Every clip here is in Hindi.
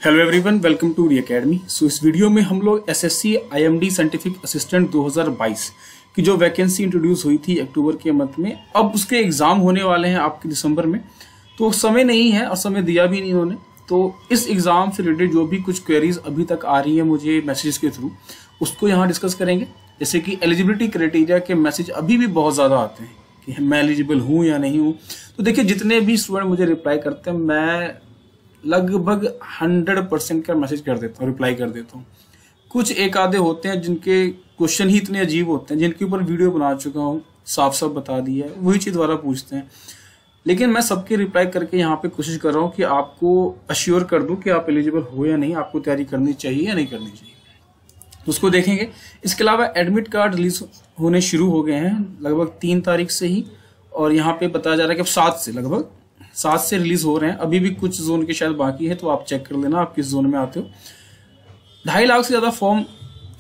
Hello everyone, welcome to re academy. So इस वीडियो में हम लोग एसएससी आईएमडी साइंटिफिक असिस्टेंट 2022 की जो वैकेंसी इंट्रोड्यूस हुई थी अक्टूबर के मंथ में, अब उसके एग्जाम होने वाले हैं आपके दिसंबर में। तो समय नहीं है और समय दिया भी नहीं उन्होंने। तो इस एग्जाम से रिलेटेड जो भी कुछ क्वेरीज अभी तक आ रही है मुझे मैसेज के थ्रू, उसको यहाँ डिस्कस करेंगे। जैसे कि एलिजिबिलिटी क्राइटेरिया के मैसेज अभी भी बहुत ज़्यादा आते हैं कि मैं एलिजिबल हूँ या नहीं हूँ। तो देखिए, जितने भी स्टूडेंट मुझे रिप्लाई करते हैं, मैं लगभग 100% का मैसेज कर देता हूँ, रिप्लाई कर देता हूँ। कुछ एक आधे होते हैं जिनके क्वेश्चन ही इतने अजीब होते हैं, जिनके ऊपर वीडियो बना चुका हूँ, साफ साफ बता दिया है, वही चीज़ दोबारा पूछते हैं। लेकिन मैं सबके रिप्लाई करके यहाँ पे कोशिश कर रहा हूँ कि आपको अश्योर कर दूँ कि आप एलिजिबल हो या नहीं, आपको तैयारी करनी चाहिए या नहीं करनी चाहिए। तो उसको देखेंगे। इसके अलावा एडमिट कार्ड रिलीज होने शुरू हो गए हैं लगभग 3 तारीख से ही, और यहाँ पे बताया जा रहा है कि अब 7 से रिलीज हो रहे हैं। अभी भी कुछ जोन के शायद बाकी है, तो आप चेक कर लेना आप किस जोन में आते हो। 2.5 लाख से ज़्यादा फॉर्म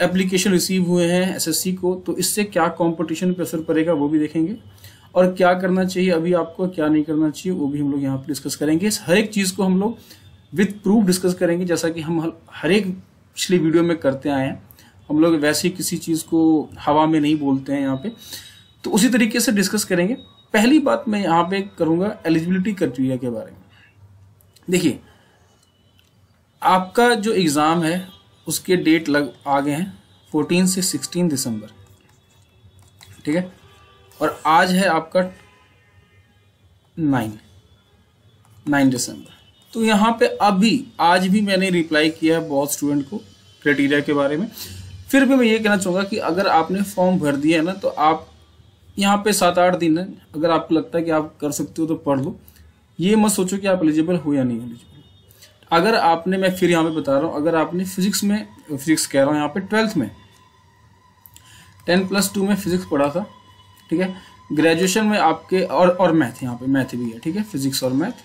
एप्लीकेशन रिसीव हुए हैं एसएससी को, तो इससे क्या कंपटीशन पे असर पड़ेगा वो भी देखेंगे, और क्या करना चाहिए अभी आपको, क्या नहीं करना चाहिए वो भी हम लोग यहाँ पे डिस्कस करेंगे। हर एक चीज़ को हम लोग विथ प्रूफ डिस्कस करेंगे, जैसा कि हम हर एक पिछली वीडियो में करते आए हैं। हम लोग वैसे ही किसी चीज़ को हवा में नहीं बोलते हैं यहाँ पे, तो उसी तरीके से डिस्कस करेंगे। पहली बात मैं यहाँ पे करूँगा एलिजिबिलिटी क्राइटेरिया के बारे में। देखिए, आपका जो एग्ज़ाम है उसके डेट आ गए हैं 14 से 16 दिसंबर, ठीक है, और आज है आपका 9 दिसंबर। तो यहाँ पे आज भी मैंने रिप्लाई किया है बहुत स्टूडेंट को क्राइटेरिया के बारे में। फिर भी मैं ये कहना चाहूँगा कि अगर आपने फॉर्म भर दिया है ना, तो आप यहाँ पे 7-8 दिन है, अगर आपको लगता है कि आप कर सकते हो तो पढ़ लो। ये मत सोचो कि आप एलिजिबल हो या नहीं एलिजिबल। अगर आपने, मैं फिर यहाँ पे बता रहा हूँ, अगर आपने फिजिक्स कह रहा हूँ यहाँ पे 12th में 10+2 में फिजिक्स पढ़ा था, ठीक है, ग्रेजुएशन में आपके और मैथ, यहाँ पे मैथ भी है, ठीक है, फिजिक्स और मैथ।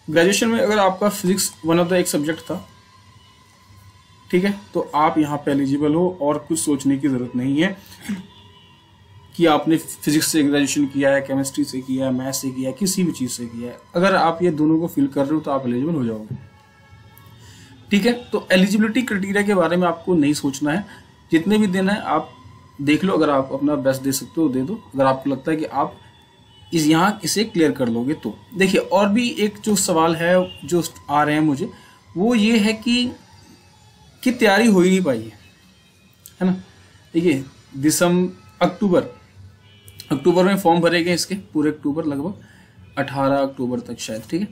ग्रेजुएशन में अगर आपका फिजिक्स वन ऑफ द एक सब्जेक्ट था, ठीक है, तो आप यहाँ पे एलिजिबल हो और कुछ सोचने की जरूरत नहीं है कि आपने फिजिक्स से ग्रेजुएशन किया है, केमिस्ट्री से किया है, मैथ से किया है, किसी भी चीज़ से किया है। अगर आप ये दोनों को फिल कर रहे हो तो आप एलिजिबल हो जाओगे, ठीक है। तो एलिजिबिलिटी क्राइटेरिया के बारे में आपको नहीं सोचना है। जितने भी दिन है आप देख लो, अगर आप अपना बेस्ट दे सकते हो दे दो। अगर आपको लगता है कि आप यहाँ इसे क्लियर कर लोगे तो। देखिए, और भी एक जो सवाल है जो आ रहे हैं मुझे, वो ये है कि तैयारी हो ही नहीं पाई है ना। देखिए, अक्टूबर में फॉर्म भरे गए इसके, पूरे अक्टूबर, लगभग 18 अक्टूबर तक शायद, ठीक है।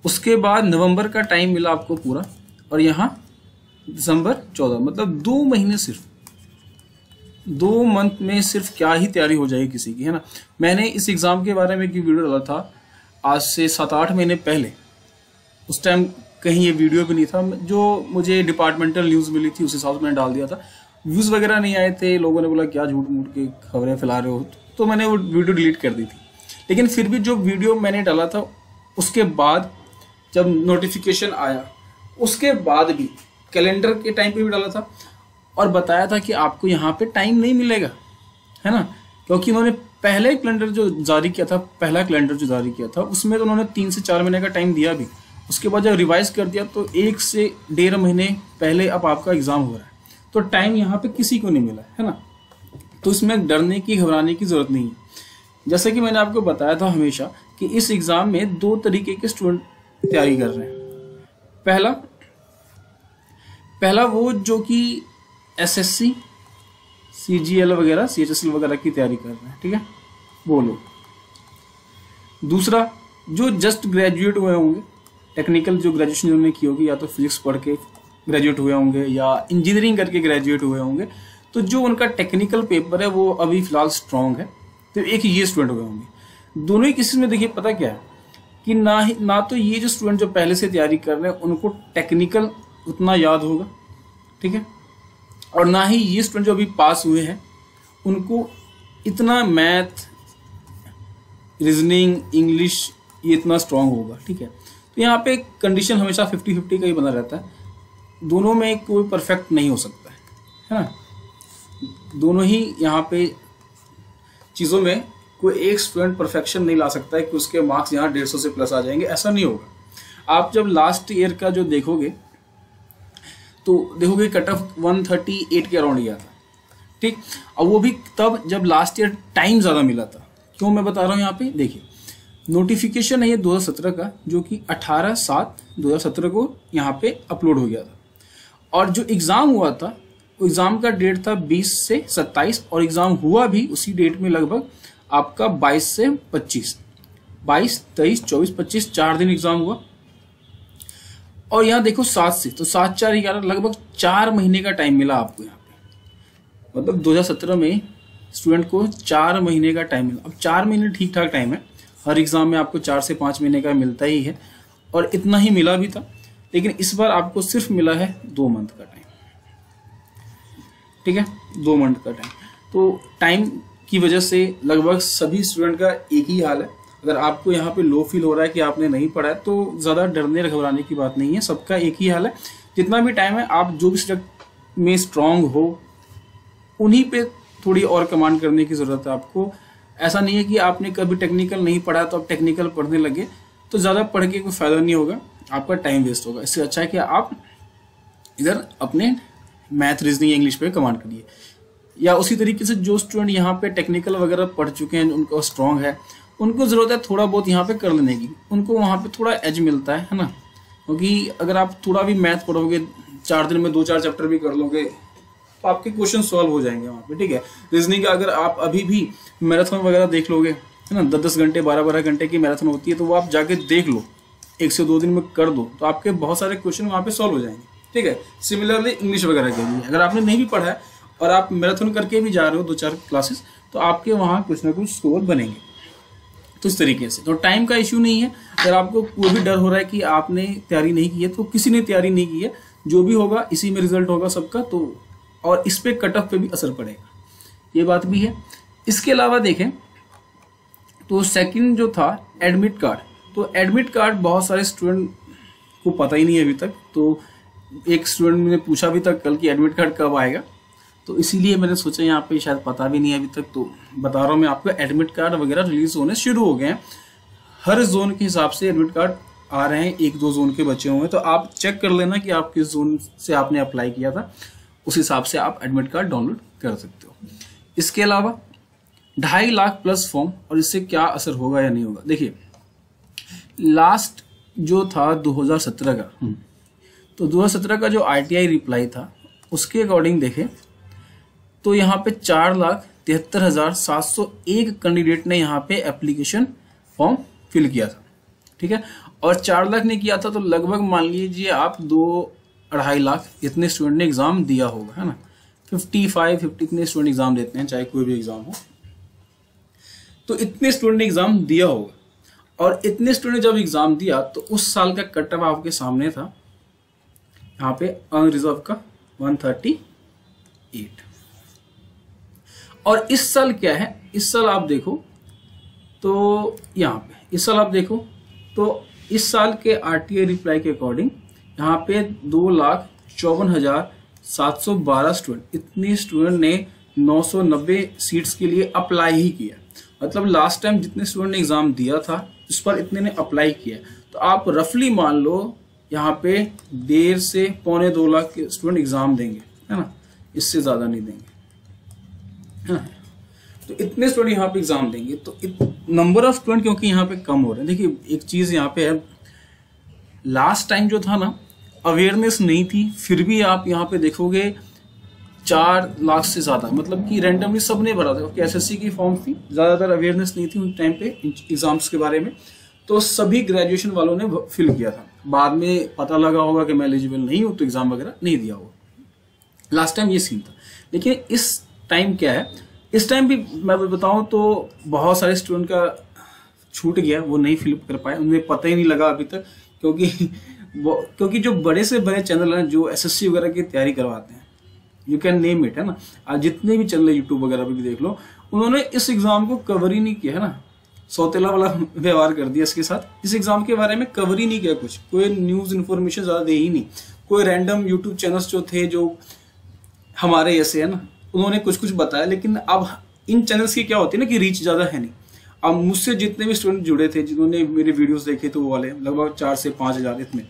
उसके बाद नवंबर का टाइम मिला आपको पूरा, और यहाँ दिसंबर 14, मतलब 2 महीने, सिर्फ 2 मंथ में सिर्फ क्या ही तैयारी हो जाएगी किसी की, है ना। मैंने इस एग्ज़ाम के बारे में एक वीडियो डाला था आज से 7-8 महीने पहले। उस टाइम कहीं ये वीडियो भी नहीं था, जो मुझे डिपार्टमेंटल न्यूज़ मिली थी उस हिसाब से मैंने डाल दिया था। व्यूज़ वगैरह नहीं आए थे, लोगों ने बोला क्या झूठ मूठ के खबरें फैला रहे हो, तो मैंने वो वीडियो डिलीट कर दी थी। लेकिन फिर भी जो वीडियो मैंने डाला था, उसके बाद जब नोटिफिकेशन आया, उसके बाद भी कैलेंडर के टाइम पे भी डाला था और बताया था कि आपको यहाँ पे टाइम नहीं मिलेगा, है ना। क्योंकि उन्होंने पहला कैलेंडर जो जारी किया था उसमें तो उन्होंने 3 से 4 महीने का टाइम दिया भी। उसके बाद जब रिवाइज कर दिया तो 1 से 1.5 महीने पहले अब आपका एग्जाम हो रहा है, तो टाइम यहाँ पे किसी को नहीं मिला, है ना। तो इसमें डरने की, घबराने की जरूरत नहीं है। जैसे कि मैंने आपको बताया था हमेशा कि इस एग्जाम में 2 तरीके के स्टूडेंट तैयारी कर रहे हैं। पहला वो जो कि एसएससी, सीजीएल वगैरह, सीएचएसएल वगैरह की तैयारी कर रहे हैं, ठीक है, वो लोग। दूसरा जो जस्ट ग्रेजुएट हुए होंगे, टेक्निकल जो ग्रेजुएशन उन्होंने की होगी, या तो फिजिक्स पढ़ के ग्रेजुएट हुए होंगे या इंजीनियरिंग करके ग्रेजुएट हुए होंगे, तो जो उनका टेक्निकल पेपर है वो अभी फिलहाल स्ट्रॉन्ग है, तो एक ये स्टूडेंट हुए होंगे। दोनों ही केसेस में देखिए पता क्या है कि ना तो ये जो स्टूडेंट जो पहले से तैयारी कर रहे हैं उनको टेक्निकल उतना याद होगा, ठीक है, और ना ही ये स्टूडेंट जो अभी पास हुए हैं उनको इतना मैथ, रीजनिंग, इंग्लिश ये इतना स्ट्रॉन्ग होगा, ठीक है। तो यहाँ पे कंडीशन हमेशा 50-50 का ही बना रहता है। दोनों में कोई परफेक्ट नहीं हो सकता है ना। दोनों ही यहाँ पे चीज़ों में कोई एक स्टूडेंट परफेक्शन नहीं ला सकता है कि उसके मार्क्स यहाँ 150 से प्लस आ जाएंगे, ऐसा नहीं होगा। आप जब लास्ट ईयर का जो देखोगे तो देखोगे कट ऑफ 138 के अराउंड गया था, ठीक। और वो भी तब जब लास्ट ईयर टाइम ज़्यादा मिला था। क्यों मैं बता रहा हूँ यहाँ पे, देखिए नोटिफिकेशन है ये 2017 का, जो कि 18/7/2017 को यहाँ पे अपलोड हो गया था। और जो एग्ज़ाम हुआ था, वो एग्ज़ाम का डेट था 20 से 27, और एग्ज़ाम हुआ भी उसी डेट में लगभग आपका 22 से 25, 22, 23, 24, 25, 4 दिन एग्ज़ाम हुआ। और यहाँ देखो 7 से, तो 7, 4, 11, लगभग 4 महीने का टाइम मिला आपको यहाँ पे। मतलब 2017 में स्टूडेंट को 4 महीने का टाइम मिला। अब 4 महीने ठीक ठाक टाइम है, हर एग्ज़ाम में आपको 4 से 5 महीने का मिलता ही है, और इतना ही मिला भी था। लेकिन इस बार आपको सिर्फ मिला है 2 मंथ का टाइम, ठीक है, 2 मंथ का टाइम। तो टाइम की वजह से लगभग सभी स्टूडेंट का एक ही हाल है। अगर आपको यहाँ पे लो फील हो रहा है कि आपने नहीं पढ़ा है, तो ज़्यादा डरने घबराने की बात नहीं है, सबका एक ही हाल है। जितना भी टाइम है, आप जो भी सब्जेक्ट में स्ट्रांग हो उन्हीं पे थोड़ी और कमांड करने की ज़रूरत है आपको। ऐसा नहीं है कि आपने कभी टेक्निकल नहीं पढ़ा तो आप टेक्निकल पढ़ने लगे, तो ज़्यादा पढ़ के कोई फ़ायदा नहीं होगा, आपका टाइम वेस्ट होगा। इससे अच्छा है कि आप इधर अपने मैथ, रीजनिंग, इंग्लिश पे कमांड करिए। या उसी तरीके से जो स्टूडेंट यहाँ पे टेक्निकल वगैरह पढ़ चुके हैं, उनको स्ट्रांग है, उनको ज़रूरत है थोड़ा बहुत यहाँ पे कर लेने की, उनको वहाँ पे थोड़ा एज मिलता है ना। क्योंकि अगर आप थोड़ा भी मैथ पढ़ोगे, 4 दिन में 2-4 चैप्टर भी कर लोगे, तो आपके क्वेश्चन सॉल्व हो जाएंगे वहाँ पे, ठीक है। रीजनिंग का अगर आप अभी भी मैराथन वगैरह देख लोगे, है ना, 10-10 घंटे 12-12 घंटे की मैराथन होती है, तो वो आप जाके देख लो, 1 से 2 दिन में कर दो, तो आपके बहुत सारे क्वेश्चन वहाँ पे सॉल्व हो जाएंगे, ठीक है। सिमिलरली इंग्लिश वगैरह के लिए अगर आपने नहीं भी पढ़ा है और आप मैराथन करके भी जा रहे हो 2-4 क्लासेस, तो आपके वहाँ कुछ ना कुछ स्कोर बनेंगे। तो इस तरीके से तो टाइम का इश्यू नहीं है। अगर आपको कोई भी डर हो रहा है कि आपने तैयारी नहीं की है, तो किसी ने तैयारी नहीं की है, जो भी होगा इसी में रिजल्ट होगा सबका, तो और इस पे कट ऑफ पे भी असर पड़ेगा, ये बात भी है। इसके अलावा देखें तो सेकंड जो था एडमिट कार्ड, तो एडमिट कार्ड बहुत सारे स्टूडेंट को पता ही नहीं है अभी तक। तो एक स्टूडेंट ने पूछा भी तक कल कि एडमिट कार्ड कब आएगा, तो इसीलिए मैंने सोचा यहाँ पे शायद पता भी नहीं है अभी तक, तो बता रहा हूँ मैं आपको। एडमिट कार्ड वगैरह रिलीज होने शुरू हो गए हैं, हर जोन के हिसाब से एडमिट कार्ड आ रहे हैं, 1-2 जोन के बचे हुए हैं, तो आप चेक कर लेना कि आप किस जोन से आपने अप्लाई किया था, उस हिसाब से आप एडमिट कार्ड डाउनलोड कर सकते हो। इसके अलावा 2.5 लाख प्लस फॉर्म, और इससे क्या असर होगा या नहीं होगा। देखिए लास्ट जो था 2017 का, तो 2017 का जो RTI रिप्लाई था उसके अकॉर्डिंग देखें तो यहाँ पे 4,73,701 कैंडिडेट ने यहाँ पे एप्लीकेशन फॉर्म फिल किया था, ठीक है। और 4 लाख ने किया था, तो लगभग मान लीजिए आप 2-2.5 लाख इतने स्टूडेंट ने एग्जाम दिया होगा, है ना। 55-50 इतने स्टूडेंट एग्जाम देते हैं, चाहे कोई भी एग्जाम हो, तो इतने स्टूडेंट ने एग्जाम दिया होगा। और इतने स्टूडेंट जब एग्जाम दिया, तो उस साल का कट ऑफ आपके सामने था यहाँ पे अनरिजर्व का 138। और इस साल क्या है, इस साल आप देखो तो यहाँ पे इस साल आप देखो तो इस साल के RTI रिप्लाई के अकॉर्डिंग यहाँ पे 2,54,712 स्टूडेंट, इतने स्टूडेंट ने 990 सीट्स के लिए अप्लाई ही किया। मतलब लास्ट टाइम जितने स्टूडेंट ने एग्जाम दिया था उस पर इतने ने अप्लाई किया, तो आप रफली मान लो यहाँ पे 1.5 से 2.25 लाख के स्टूडेंट एग्जाम देंगे, है ना, इससे ज्यादा नहीं देंगे, है ना। तो इतने स्टूडेंट यहाँ पे एग्जाम देंगे, तो नंबर ऑफ स्टूडेंट क्योंकि यहाँ पे कम हो रहे हैं। देखिए एक चीज यहाँ पे है, लास्ट टाइम जो था ना अवेयरनेस नहीं थी, फिर भी आप यहाँ पे देखोगे 4 लाख से ज्यादा, मतलब कि रैंडमली सबने भरा था, क्योंकि SSC की फॉर्म थी, ज्यादातर अवेयरनेस नहीं थी उस टाइम पे एग्जाम्स के बारे में, तो सभी ग्रेजुएशन वालों ने फिल किया था। बाद में पता लगा होगा कि मैं एलिजिबल नहीं हूँ, तो एग्जाम वगैरह नहीं दिया होगा। लास्ट टाइम ये सीन था। लेकिन इस टाइम क्या है, इस टाइम भी मैं बताऊं तो बहुत सारे स्टूडेंट का छूट गया, वो नहीं फिल कर पाए, उन्हें पता ही नहीं लगा अभी तक, क्योंकि जो बड़े से बड़े चैनल हैं जो SSC वगैरह की तैयारी करवाते हैं, यू कैन नेम इट, है ना, आज जितने भी चैनल यूट्यूब वगैरह पे भी देख लो, उन्होंने इस एग्जाम को कवर ही नहीं किया, है ना, सौतेला वाला व्यवहार कर दिया इसके साथ। इस एग्जाम के बारे में कवर ही नहीं किया, कुछ कोई न्यूज इन्फॉर्मेशन ज्यादा दे ही नहीं। कोई रैंडम यूट्यूब चैनल्स जो थे, जो हमारे ऐसे है ना, उन्होंने कुछ कुछ बताया, लेकिन अब इन चैनल्स की क्या होती है ना कि रीच ज्यादा है नहीं। अब मुझसे जितने भी स्टूडेंट जुड़े थे, जिन्होंने मेरे वीडियोस देखे थे, वो वाले लगभग 4 से 5 हजार इतने,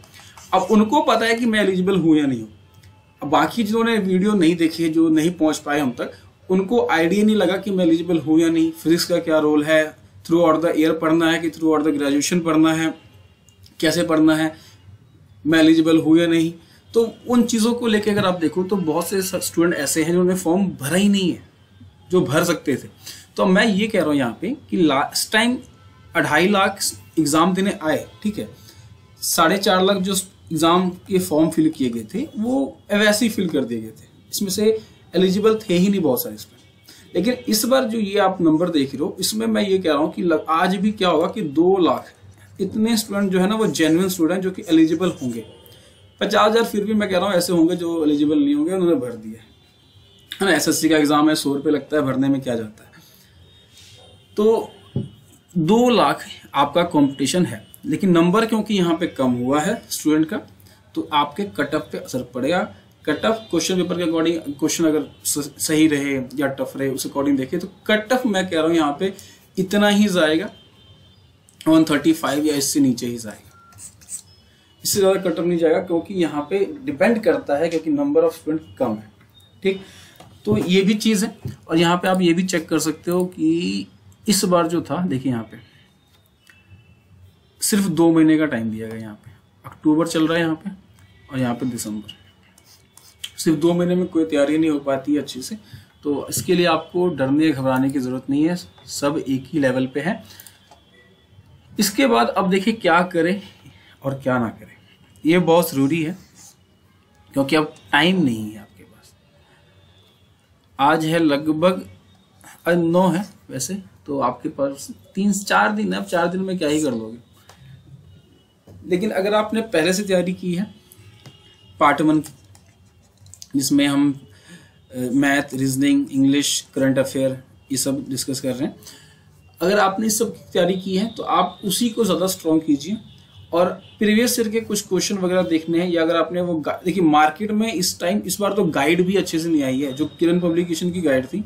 अब उनको पता है कि मैं एलिजिबल हूँ या नहीं हूँ। अब बाकी जिन्होंने वीडियो नहीं देखी, जो नहीं पहुंच पाए हम तक, उनको आइडिया नहीं लगा कि मैं एलिजिबल हूँ या नहीं, फिजिक्स का क्या रोल है, थ्रू आउट द ईयर पढ़ना है कि थ्रू आउट द ग्रेजुएशन पढ़ना है, कैसे पढ़ना है, मैं एलिजिबल हूँ या नहीं। तो उन चीज़ों को लेकर अगर आप देखो तो बहुत से स्टूडेंट ऐसे हैं जिन्होंने फॉर्म भरा ही नहीं है, जो भर सकते थे। तो मैं ये कह रहा हूँ यहाँ पे कि लास्ट टाइम 2.5 लाख एग्जाम देने आए, ठीक है, 4.5 लाख जो एग्जाम के फॉर्म फिल किए गए थे वो वैसे ही फिल कर दिए गए थे, इसमें से एलिजिबल थे ही नहीं बहुत सारे इसमें। लेकिन इस बार जो ये आप नंबर देख रहे हो, इसमें मैं ये कह रहा हूँ कि आज भी क्या होगा कि 2 लाख इतने स्टूडेंट जो है ना वो जेन्युइन स्टूडेंट जो कि एलिजिबल होंगे। 50,000 फिर भी मैं कह रहा हूँ ऐसे होंगे जो एलिजिबल नहीं होंगे, उन्होंने भर दिया है ना। एसएससी का एग्जाम है, 100 रुपये लगता है भरने में, क्या जाता है। तो 2 लाख आपका कंपटीशन है, लेकिन नंबर क्योंकि यहाँ पे कम हुआ है स्टूडेंट का, तो आपके कट ऑफ पे असर पड़ेगा। कट ऑफ क्वेश्चन पेपर के अकॉर्डिंग, क्वेश्चन अगर सही रहे या टफ रहे उस अकॉर्डिंग देखें तो कट ऑफ मैं कह रहा हूँ यहाँ पे इतना ही जाएगा, 135 या इससे नीचे ही जाएगा, इससे ज़्यादा कट ऑफ नहीं जाएगा, क्योंकि यहाँ पे डिपेंड करता है क्योंकि नंबर ऑफ स्टूडेंट कम है, ठीक। तो ये भी चीज़ है। और यहाँ पे आप ये भी चेक कर सकते हो कि इस बार जो था, देखिए यहाँ पे सिर्फ 2 महीने का टाइम दिया गया। यहाँ पे अक्टूबर चल रहा है यहाँ पे, और यहाँ पे दिसंबर, सिर्फ 2 महीने में कोई तैयारी नहीं हो पाती है अच्छे से। तो इसके लिए आपको डरने घबराने की जरूरत नहीं है, सब एक ही लेवल पे है। इसके बाद अब देखिए क्या करें और क्या ना करें, ये बहुत जरूरी है, क्योंकि अब टाइम नहीं है आपके पास। आज है लगभग 9 है वैसे, तो आपके पास 3-4 दिन है। अब 4 दिन में क्या ही कर लोगे। लेकिन अगर आपने पहले से तैयारी की है पार्ट 1 की, जिसमें हम math, reasoning, English, current affair ये सब डिस्कस कर रहे हैं, अगर आपने इस सब की तैयारी की है तो आप उसी को ज़्यादा स्ट्रॉन्ग कीजिए। और प्रीवियस ईयर के कुछ क्वेश्चन वगैरह देखने हैं, या अगर आपने वो देखिए मार्केट में इस बार तो गाइड भी अच्छे से नहीं आई है। जो किरण पब्लिकेशन की गाइड थी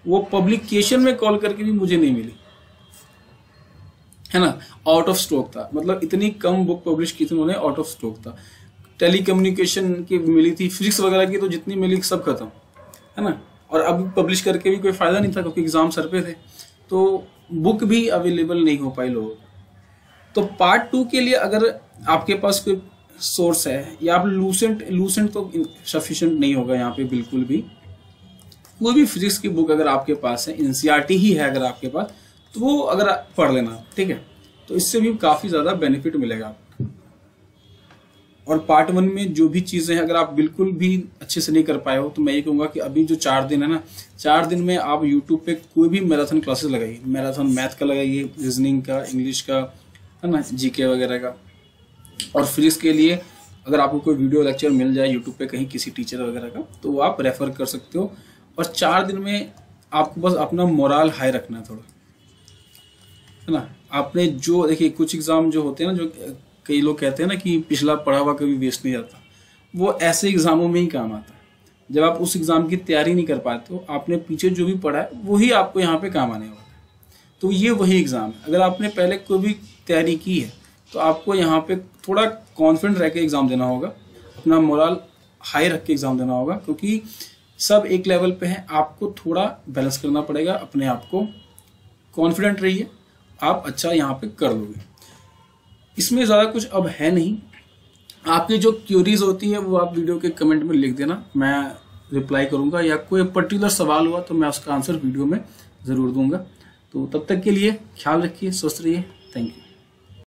वो पब्लिकेशन में कॉल करके भी मुझे नहीं मिली, है ना, आउट ऑफ स्टॉक था। मतलब इतनी कम बुक पब्लिश की थी उन्होंने, आउट ऑफ स्टॉक था। टेली कम्युनिकेशन की मिली थी, फिजिक्स वगैरह की तो जितनी मिली सब खत्म, है ना। और अब पब्लिश करके भी कोई फायदा नहीं था, क्योंकि एग्जाम सर पे थे, तो बुक भी अवेलेबल नहीं हो पाई लोगों को। तो पार्ट 2 के लिए अगर आपके पास कोई सोर्स है, या आप लूसेंट तो सफिशिएंट नहीं होगा यहाँ पे बिल्कुल भी। कोई भी फिजिक्स की बुक अगर आपके पास है, एनसीईआरटी ही है अगर आपके पास, तो वो अगर आप पढ़ लेना, ठीक है, तो इससे भी काफ़ी ज़्यादा बेनिफिट मिलेगा आपको। और पार्ट 1 में जो भी चीज़ें हैं अगर आप बिल्कुल भी अच्छे से नहीं कर पाए हो, तो मैं ये कहूँगा कि अभी जो 4 दिन है ना, 4 दिन में आप यूट्यूब पे कोई भी मैराथन क्लासेस लगाइए। मैराथन मैथ का लगाइए, रीजनिंग का, इंग्लिश का, है ना, जीके वगैरह का। और फिजिक्स के लिए अगर आपको कोई वीडियो लेक्चर मिल जाए यूट्यूब पे कहीं किसी टीचर वगैरह का, तो वो आप रेफर कर सकते हो। और 4 दिन में आपको बस अपना मोरल हाई रखना है थोड़ा, है ना। आपने जो देखिए कुछ एग्जाम जो होते हैं ना, जो कई लोग कहते हैं ना कि पिछला पढ़ा हुआ कभी वेस्ट नहीं जाता, वो ऐसे एग्जामों में ही काम आता है। जब आप उस एग्जाम की तैयारी नहीं कर पाते हो, आपने पीछे जो भी पढ़ा है वही आपको यहाँ पे काम आने वाला है। तो ये वही एग्जाम है। अगर आपने पहले कोई भी तैयारी की है तो आपको यहाँ पे थोड़ा कॉन्फिडेंट रह के एग्जाम देना होगा, अपना मोरल हाई रख के एग्जाम देना होगा, क्योंकि सब एक लेवल पे है। आपको थोड़ा बैलेंस करना पड़ेगा अपने आप को। कॉन्फिडेंट रहिए, आप अच्छा यहाँ पे कर लोगे। इसमें ज़्यादा कुछ अब है नहीं। आपकी जो क्यूरीज होती है वो आप वीडियो के कमेंट में लिख देना, मैं रिप्लाई करूँगा, या कोई पर्टिकुलर सवाल हुआ तो मैं उसका आंसर वीडियो में ज़रूर दूंगा। तो तब तक के लिए ख्याल रखिए, स्वस्थ रहिए। Thank you.